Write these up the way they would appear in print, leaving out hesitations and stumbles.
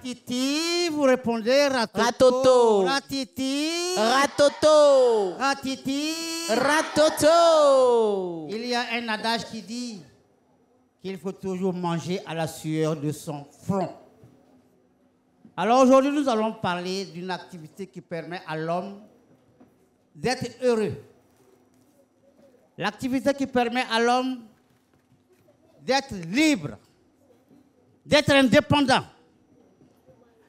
Ratiti, vous répondez ratoto. Ratoto. Ratiti. Ratoto. Ratiti. Ratoto. Il y a un adage qui dit qu'il faut toujours manger à la sueur de son front. Alors aujourd'hui, nous allons parler d'une activité qui permet à l'homme d'être heureux. L'activité qui permet à l'homme d'être libre, d'être indépendant.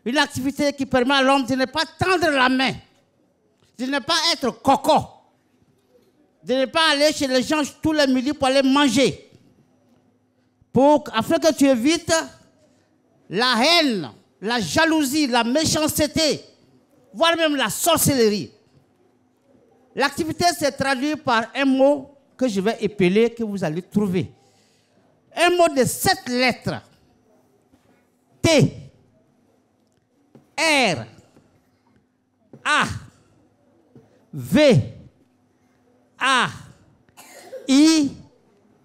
Une activité qui permet à l'homme de ne pas tendre la main, de ne pas être coco, de ne pas aller chez les gens tous les midis pour aller manger, afin que tu évites la haine, la jalousie, la méchanceté, voire même la sorcellerie. L'activité se traduit par un mot que je vais épeler, que vous allez trouver. Un mot de 7 lettres. T, R, A, V, A, I,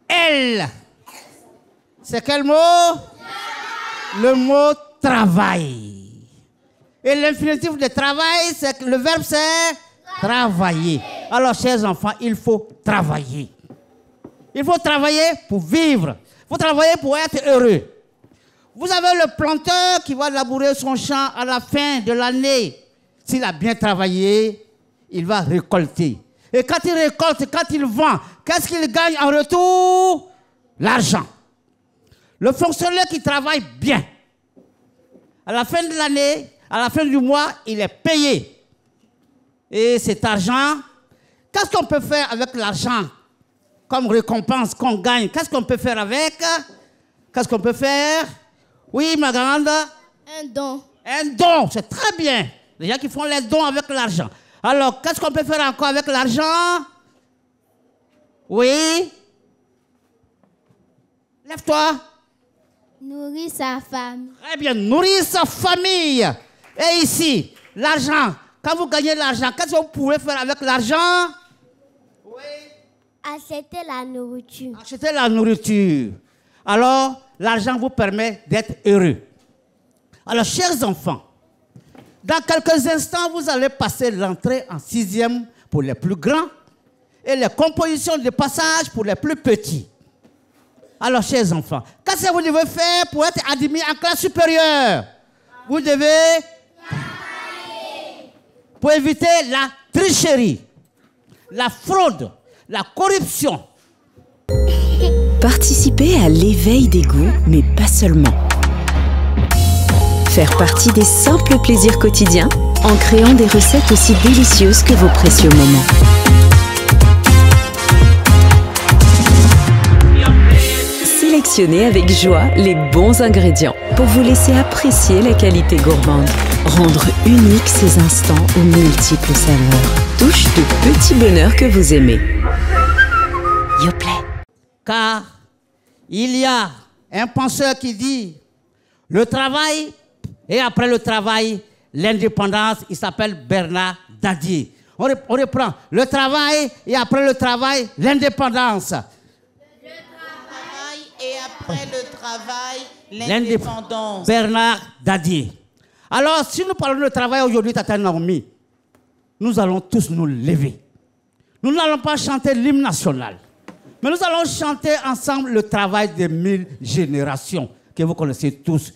L. C'est quel mot? Le mot travail. Et l'infinitif de travail, le verbe c'est travailler. Alors, chers enfants, il faut travailler. Il faut travailler pour vivre. Il faut travailler pour être heureux. Vous avez le planteur qui va labourer son champ à la fin de l'année. S'il a bien travaillé, il va récolter. Et quand il récolte, quand il vend, qu'est-ce qu'il gagne en retour? L'argent. Le fonctionnaire qui travaille bien, à la fin de l'année, à la fin du mois, il est payé. Et cet argent, qu'est-ce qu'on peut faire avec l'argent comme récompense qu'on gagne? Qu'est-ce qu'on peut faire avec? Qu'est-ce qu'on peut faire? Oui, ma grande? Un don. Un don, c'est très bien. Les gens qui font les dons avec l'argent. Alors, qu'est-ce qu'on peut faire encore avec l'argent? Oui? Lève-toi. Nourrir sa famille. Très bien, nourrir sa famille. Et ici, l'argent. Quand vous gagnez l'argent, qu'est-ce que vous pouvez faire avec l'argent? Oui. Acheter la nourriture. Acheter la nourriture. Alors, l'argent vous permet d'être heureux. Alors, chers enfants, dans quelques instants, vous allez passer l'entrée en 6e pour les plus grands et les compositions de passage pour les plus petits. Alors, chers enfants, qu'est-ce que vous devez faire pour être admis en classe supérieure? Vous devez travailler pour éviter la tricherie, la fraude, la corruption. Participer à l'éveil des goûts, mais pas seulement. Faire partie des simples plaisirs quotidiens en créant des recettes aussi délicieuses que vos précieux moments. Sélectionnez avec joie les bons ingrédients pour vous laisser apprécier la qualité gourmande. Rendre unique ces instants aux multiples saveurs. Touche de petits bonheurs que vous aimez. Yoplait. Car il y a un penseur qui dit le travail et après le travail, l'indépendance. Il s'appelle Bernard Dadier. On reprend le travail et après le travail, l'indépendance. Et après le travail, l'indépendance. Bernard Dadier. Alors, si nous parlons de travail aujourd'hui, Tata Naomi, nous allons tous nous lever. Nous n'allons pas chanter l'hymne national, mais nous allons chanter ensemble le travail des 1000 générations, que vous connaissez tous.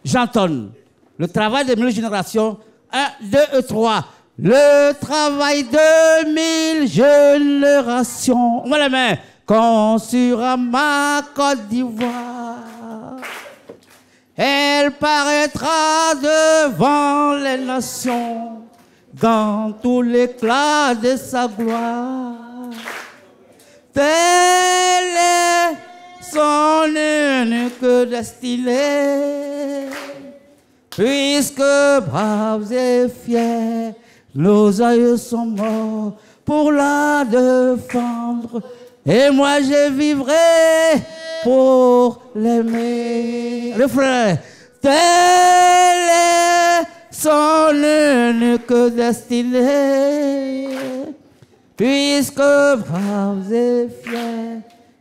J'entonne le travail des 1000 générations. 1, 2 et 3. Le travail de 1000 générations. On va les mains. Construira ma Côte d'Ivoire, elle paraîtra devant les nations dans tout l'éclat de sa gloire. Telle est son unique destinée, puisque braves et fiers, nos aïeux sont morts pour la défendre. Et moi je vivrai pour l'aimer. Le frère, telle est son unique destinée, puisque braves et fiers,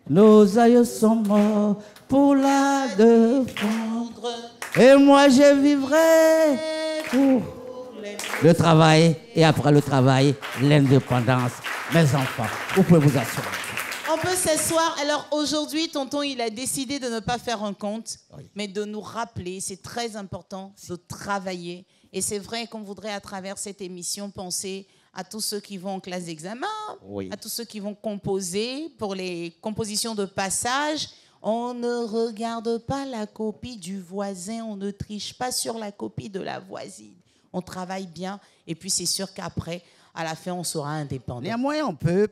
nos aïeux sont morts pour la défendre. Et moi, je vivrai pour le travail. Et après le travail, l'indépendance. Mes enfants, vous pouvez vous assurer. On peut s'asseoir. Alors aujourd'hui, tonton, il a décidé de ne pas faire un compte, mais de nous rappeler, c'est très important, de travailler. Et c'est vrai qu'on voudrait, à travers cette émission, penser à tous ceux qui vont en classe d'examen, à tous ceux qui vont composer pour les compositions de passage. On ne regarde pas la copie du voisin, on ne triche pas sur la copie de la voisine. On travaille bien et puis c'est sûr qu'après, à la fin, on sera indépendant. Néanmoins, on peut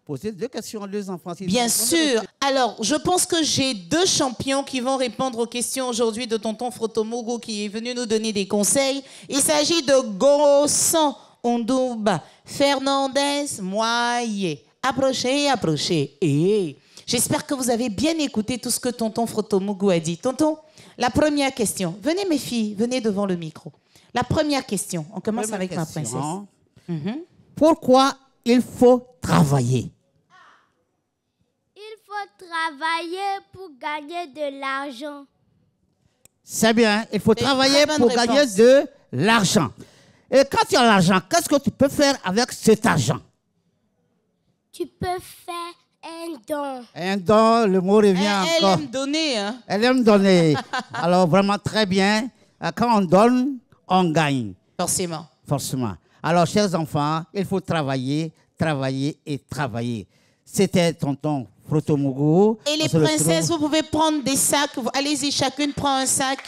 poser 2 questions à 2 enfants. Bien sûr. Alors, je pense que j'ai 2 champions qui vont répondre aux questions aujourd'hui de tonton Frotomougou qui est venu nous donner des conseils. Il s'agit de Gossan Ondouba Fernandez Moyer. Approchez, approchez. Et j'espère que vous avez bien écouté tout ce que tonton Frotomougou a dit. Tonton, la première question. Venez mes filles, venez devant le micro. La première question. On commence avec ma princesse. Pourquoi il faut travailler? Il faut travailler pour gagner de l'argent. C'est bien, il faut travailler pour gagner de l'argent. Et quand tu as l'argent, qu'est-ce que tu peux faire avec cet argent? Tu peux faire un don. Un don, le mot revient encore. Elle aime donner. Hein? Elle aime donner. Alors vraiment très bien. Quand on donne, on gagne. Forcément. Forcément. Alors, chers enfants, il faut travailler, travailler et travailler. C'était tonton Frotomougou. Et les princesses, vous pouvez prendre des sacs. Allez-y, chacune prend un sac.